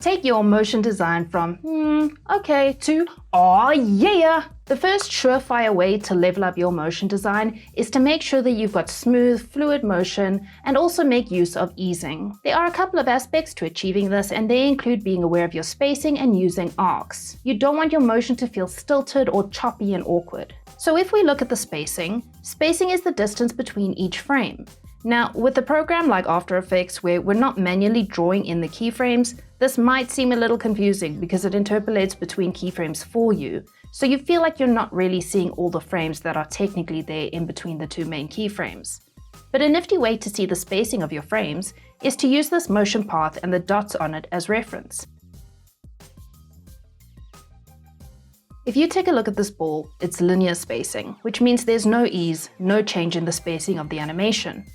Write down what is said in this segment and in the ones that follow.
Take your motion design from, okay, to, oh yeah! The first surefire way to level up your motion design is to make sure that you've got smooth, fluid motion and also make use of easing. There are a couple of aspects to achieving this, and they include being aware of your spacing and using arcs. You don't want your motion to feel stilted or choppy and awkward. So if we look at the spacing is the distance between each frame. Now, with a program like After Effects where we're not manually drawing in the keyframes, this might seem a little confusing because it interpolates between keyframes for you, so you feel like you're not really seeing all the frames that are technically there in between the two main keyframes. But a nifty way to see the spacing of your frames is to use this motion path and the dots on it as reference. If you take a look at this ball, it's linear spacing, which means there's no ease, no change in the spacing of the animation.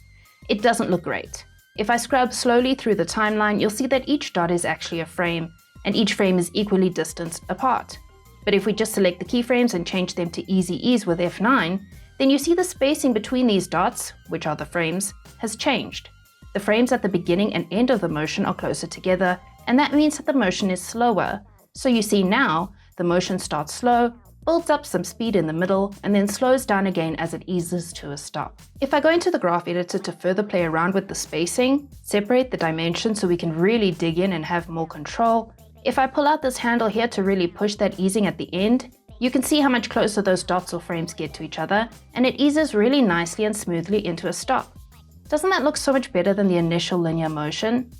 It doesn't look great. If I scrub slowly through the timeline, you'll see that each dot is actually a frame, and each frame is equally distanced apart. But if we just select the keyframes and change them to Easy Ease with F9, then you see the spacing between these dots, which are the frames, has changed. The frames at the beginning and end of the motion are closer together, and that means that the motion is slower. So you see now, the motion starts slow, builds up some speed in the middle, and then slows down again as it eases to a stop. If I go into the graph editor to further play around with the spacing, separate the dimensions so we can really dig in and have more control, if I pull out this handle here to really push that easing at the end, you can see how much closer those dots or frames get to each other, and it eases really nicely and smoothly into a stop. Doesn't that look so much better than the initial linear motion?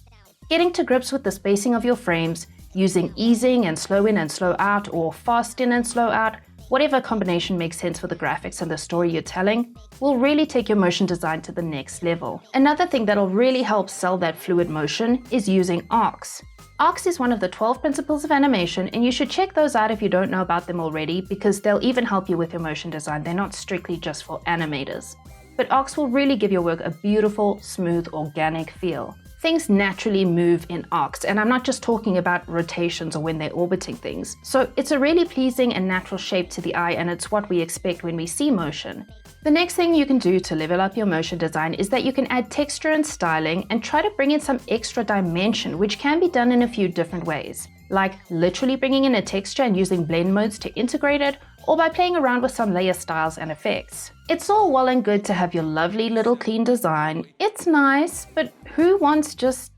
Getting to grips with the spacing of your frames, using easing and slow in and slow out, or fast in and slow out, whatever combination makes sense for the graphics and the story you're telling, will really take your motion design to the next level. Another thing that'll really help sell that fluid motion is using arcs. Arcs is one of the 12 principles of animation, and you should check those out if you don't know about them already, because they'll even help you with your motion design. They're not strictly just for animators. But arcs will really give your work a beautiful, smooth, organic feel. Things naturally move in arcs, and I'm not just talking about rotations or when they're orbiting things. So it's a really pleasing and natural shape to the eye, and it's what we expect when we see motion. The next thing you can do to level up your motion design is that you can add texture and styling and try to bring in some extra dimension, which can be done in a few different ways. Like literally bringing in a texture and using blend modes to integrate it, or by playing around with some layer styles and effects. It's all well and good to have your lovely little clean design. It's nice, but who wants just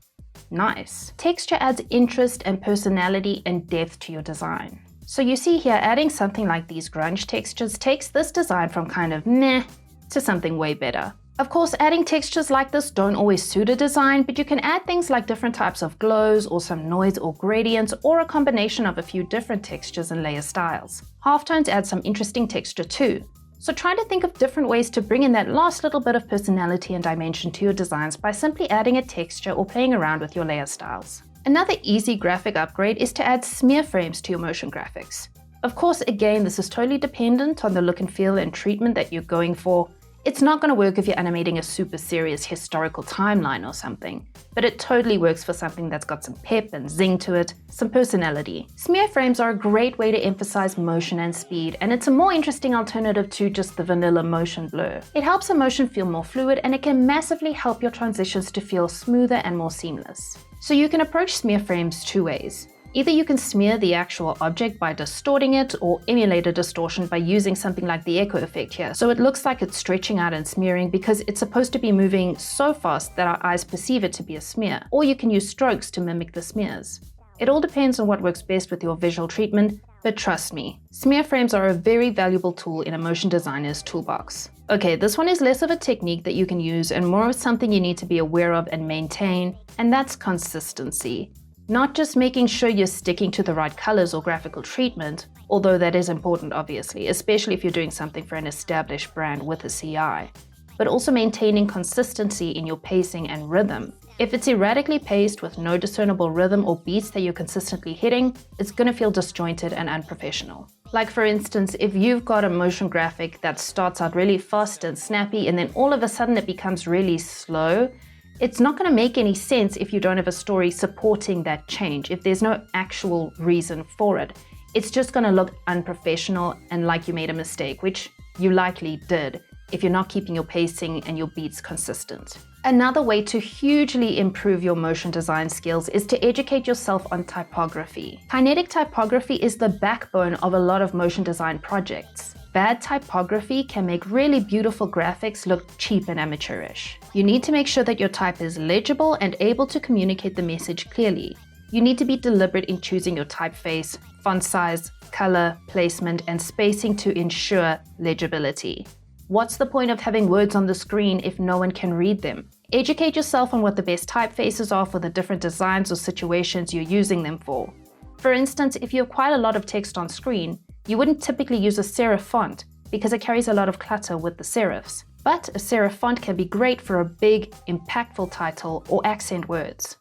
nice? Texture adds interest and personality and depth to your design. So you see here, adding something like these grunge textures takes this design from kind of meh to something way better. Of course, adding textures like this don't always suit a design, but you can add things like different types of glows or some noise or gradients, or a combination of a few different textures and layer styles. Halftones add some interesting texture too. So try to think of different ways to bring in that last little bit of personality and dimension to your designs by simply adding a texture or playing around with your layer styles. Another easy graphic upgrade is to add smear frames to your motion graphics. Of course, again, this is totally dependent on the look and feel and treatment that you're going for. It's not going to work if you're animating a super serious historical timeline or something, but it totally works for something that's got some pep and zing to it, some personality. Smear frames are a great way to emphasize motion and speed, and it's a more interesting alternative to just the vanilla motion blur. It helps a motion feel more fluid, and it can massively help your transitions to feel smoother and more seamless. So you can approach smear frames two ways. Either you can smear the actual object by distorting it, or emulate a distortion by using something like the echo effect here. So it looks like it's stretching out and smearing because it's supposed to be moving so fast that our eyes perceive it to be a smear. Or you can use strokes to mimic the smears. It all depends on what works best with your visual treatment, but trust me, smear frames are a very valuable tool in a motion designer's toolbox. Okay, this one is less of a technique that you can use and more of something you need to be aware of and maintain, and that's consistency. Not just making sure you're sticking to the right colors or graphical treatment, although that is important obviously, especially if you're doing something for an established brand with a CI, but also maintaining consistency in your pacing and rhythm. If it's erratically paced with no discernible rhythm or beats that you're consistently hitting, it's going to feel disjointed and unprofessional. Like for instance, if you've got a motion graphic that starts out really fast and snappy and then all of a sudden it becomes really slow, it's not going to make any sense if you don't have a story supporting that change, if there's no actual reason for it. It's just going to look unprofessional and like you made a mistake, which you likely did. if you're not keeping your pacing and your beats consistent. Another way to hugely improve your motion design skills is to educate yourself on typography. Kinetic typography is the backbone of a lot of motion design projects. Bad typography can make really beautiful graphics look cheap and amateurish. You need to make sure that your type is legible and able to communicate the message clearly. You need to be deliberate in choosing your typeface, font size, color, placement, and spacing to ensure legibility. What's the point of having words on the screen if no one can read them? Educate yourself on what the best typefaces are for the different designs or situations you're using them for. For instance, if you have quite a lot of text on screen, you wouldn't typically use a serif font because it carries a lot of clutter with the serifs. But a serif font can be great for a big, impactful title or accent words.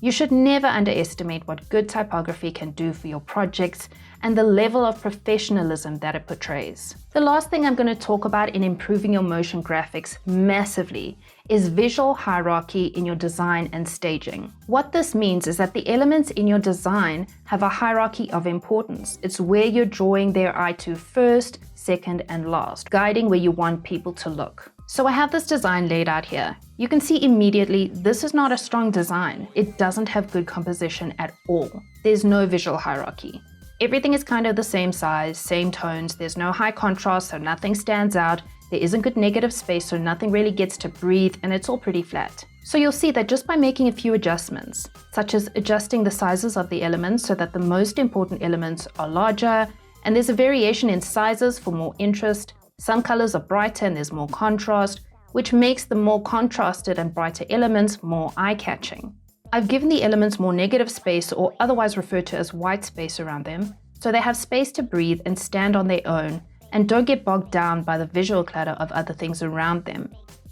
You should never underestimate what good typography can do for your projects and the level of professionalism that it portrays. The last thing I'm going to talk about in improving your motion graphics massively is visual hierarchy in your design and staging. What this means is that the elements in your design have a hierarchy of importance. It's where you're drawing their eye to first, second, and last, guiding where you want people to look. So I have this design laid out here. You can see immediately this is not a strong design. It doesn't have good composition at all. There's no visual hierarchy. Everything is kind of the same size, same tones. There's no high contrast, so nothing stands out. There isn't good negative space, so nothing really gets to breathe, and it's all pretty flat. So you'll see that just by making a few adjustments, such as adjusting the sizes of the elements so that the most important elements are larger, and there's a variation in sizes for more interest. Some colors are brighter and there's more contrast, which makes the more contrasted and brighter elements more eye-catching. I've given the elements more negative space, or otherwise referred to as white space, around them, so they have space to breathe and stand on their own and don't get bogged down by the visual clutter of other things around them.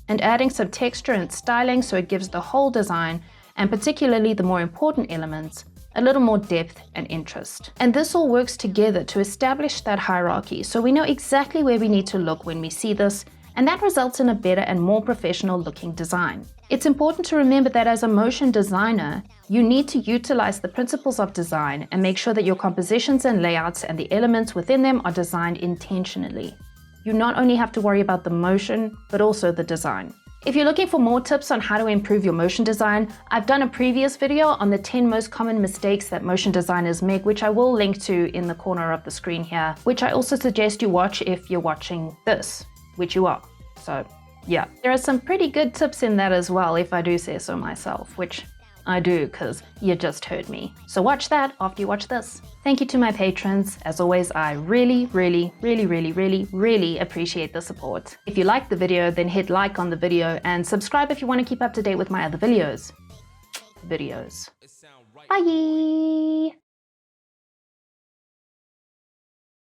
And adding some texture and styling so it gives the whole design, and particularly the more important elements, a little more depth and interest. And this all works together to establish that hierarchy, so we know exactly where we need to look when we see this, and that results in a better and more professional looking design. It's important to remember that as a motion designer, you need to utilize the principles of design and make sure that your compositions and layouts and the elements within them are designed intentionally. You not only have to worry about the motion, but also the design. If you're looking for more tips on how to improve your motion design, I've done a previous video on the 10 most common mistakes that motion designers make, which I will link to in the corner of the screen here, which I also suggest you watch if you're watching this, which you are. So yeah, there are some pretty good tips in that as well, if I do say so myself, which I do because you just heard me. So watch that after you watch this. Thank you to my patrons. As always, I really appreciate the support. If you liked the video, then hit like on the video and subscribe if you want to keep up to date with my other videos. Bye!